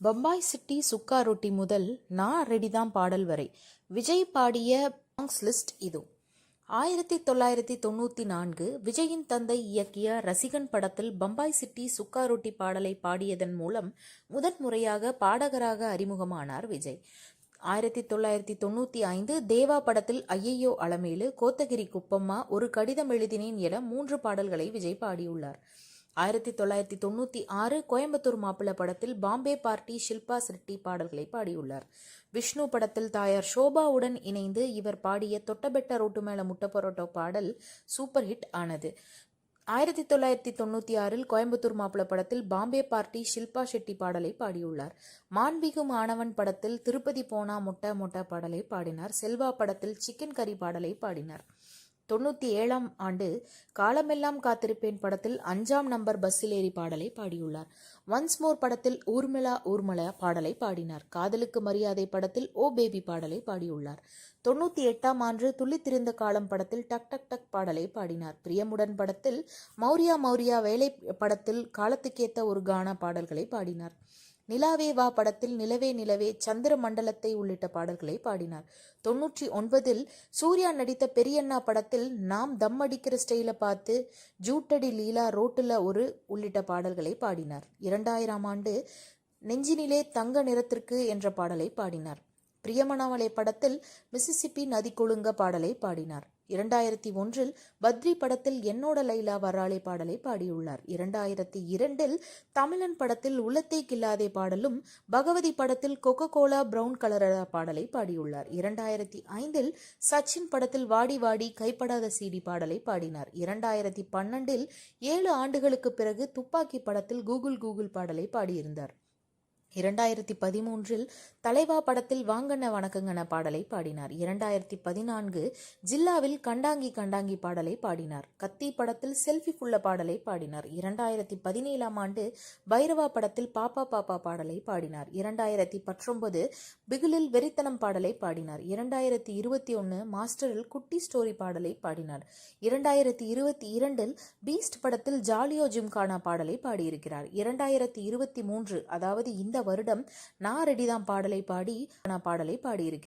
Bombay city சுக்கா ரொட்டி முதல் நான் ரெடிதான் பாடல் வரை விஜய் பாடிய சாங்ஸ் லிஸ்ட் இதோ. 1994 விஜயின் தந்தை இயக்கிய ரசிகன் படத்தில் பம்பாய் சிட்டி சுக்கா ரொட்டி பாடலை பாடியதன் மூலம் முதன்முறையாக பாடகராக அறிமுகமானார் விஜய். 1995 தேவா படத்தில் ஐயையோ அலமேலு, கோத்தகிரி குப்பம்மா, ஒரு கடிதம் எழுதினேன் என 3 பாடல்களை விஜய் பாடியுள்ளார். 1996 கோயம்புத்தூர் மாப்பிள்ளை படத்தில் பாம்பே பார்ட்டி ஷில்பா செட்டி பாடல்களை பாடியுள்ளார். விஷ்ணு படத்தில் தாயார் ஷோபாவுடன் இணைந்து இவர் பாடிய தொட்டபெட்ட ரோட்டு மேல முட்டை பரோட்டா பாடல் சூப்பர் ஹிட் ஆனது. 1996 கோயம்புத்தூர் மாப்பிள்ளை படத்தில் பாம்பே பார்ட்டி ஷில்பா ஷெட்டி பாடலை பாடியுள்ளார். மாண்பிகு மாணவன் படத்தில் திருப்பதி போனா மொட்டை மொட்டை பாடலை பாடினார். செல்வா படத்தில் சிக்கன் கறி பாடலை பாடினார். 97 காலமெல்லாம் காத்திருப்பேன் படத்தில் 5ஆம் நம்பர் பஸ்ஸில் ஏறி பாடலை பாடியுள்ளார். ஒன்ஸ் மோர் படத்தில் ஊர்மிளா ஊர்மலா பாடலை பாடினார். காதலுக்கு மரியாதை படத்தில் ஓ பேபி பாடலை பாடியுள்ளார். 98 துள்ளித்திருந்த காலம் படத்தில் டக் டக் டக் பாடலை பாடினார். பிரியமுடன் படத்தில் மௌரியா மௌரியா வேலை படத்தில் காலத்துக்கேத்த ஒரு கானா பாடல்களை பாடினார். நிலாவே வா படத்தில் நிலவே நிலவே, சந்திர மண்டலத்தை உள்ளிட்ட பாடல்களை பாடினார். 99 சூர்யா நடித்த பெரியண்ணா படத்தில் நாம் தம் அடிக்கிற ஸ்டைல பார்த்து, ஜூட்டடி லீலா ரோட்டுல ஒரு உள்ளிட்ட பாடல்களை பாடினார். 2000 நெஞ்சினிலே தங்க நிறத்திற்கு என்ற பாடலை பாடினார். பிரியமணாவளை படத்தில் மிசிசிப்பி நதி கொழுங்க பாடலை பாடினார். 2001 பத்ரி படத்தில் என்னோட லைலா வராளே பாடலை பாடியுள்ளார். 2002 தமிழன் படத்தில் உள்ளத்தை கில்லாதே பாடலும், பகவதி படத்தில் கொக்கோ கோலா பிரவுன் கலர் பாடலை பாடியுள்ளார். 2005 சச்சின் படத்தில் வாடி வாடி கைப்படாத சீடி பாடலை பாடினார். 2012 7 ஆண்டுகளுக்கு பிறகு துப்பாக்கி படத்தில் கூகுள் கூகுள் பாடலை பாடியிருந்தார். 2013 தலைவா படத்தில் வாங்கண்ண வணக்கங்கண்ண பாடலை பாடினார். 2014 ஜில்லாவில் கண்டாங்கி கண்டாங்கி பாடலை பாடினார். கத்தி படத்தில் செல்ஃபி ஃபுல்ல பாடலை பாடினார். 2017 பைரவா படத்தில் பாப்பா பாப்பா பாடலை பாடினார். 2019 பிகிலில் வெறித்தனம் பாடலை பாடினார். 2021 மாஸ்டரில் குட்டி ஸ்டோரி பாடலை பாடினார். 2022 பீஸ்ட் படத்தில் ஜாலியோ ஜிம்கானா பாடலை பாடியிருக்கிறார். 2023 அதாவது இந்த வருடம் நான் ரெடிதான் பாடலை பாடியிருக்கிறார்.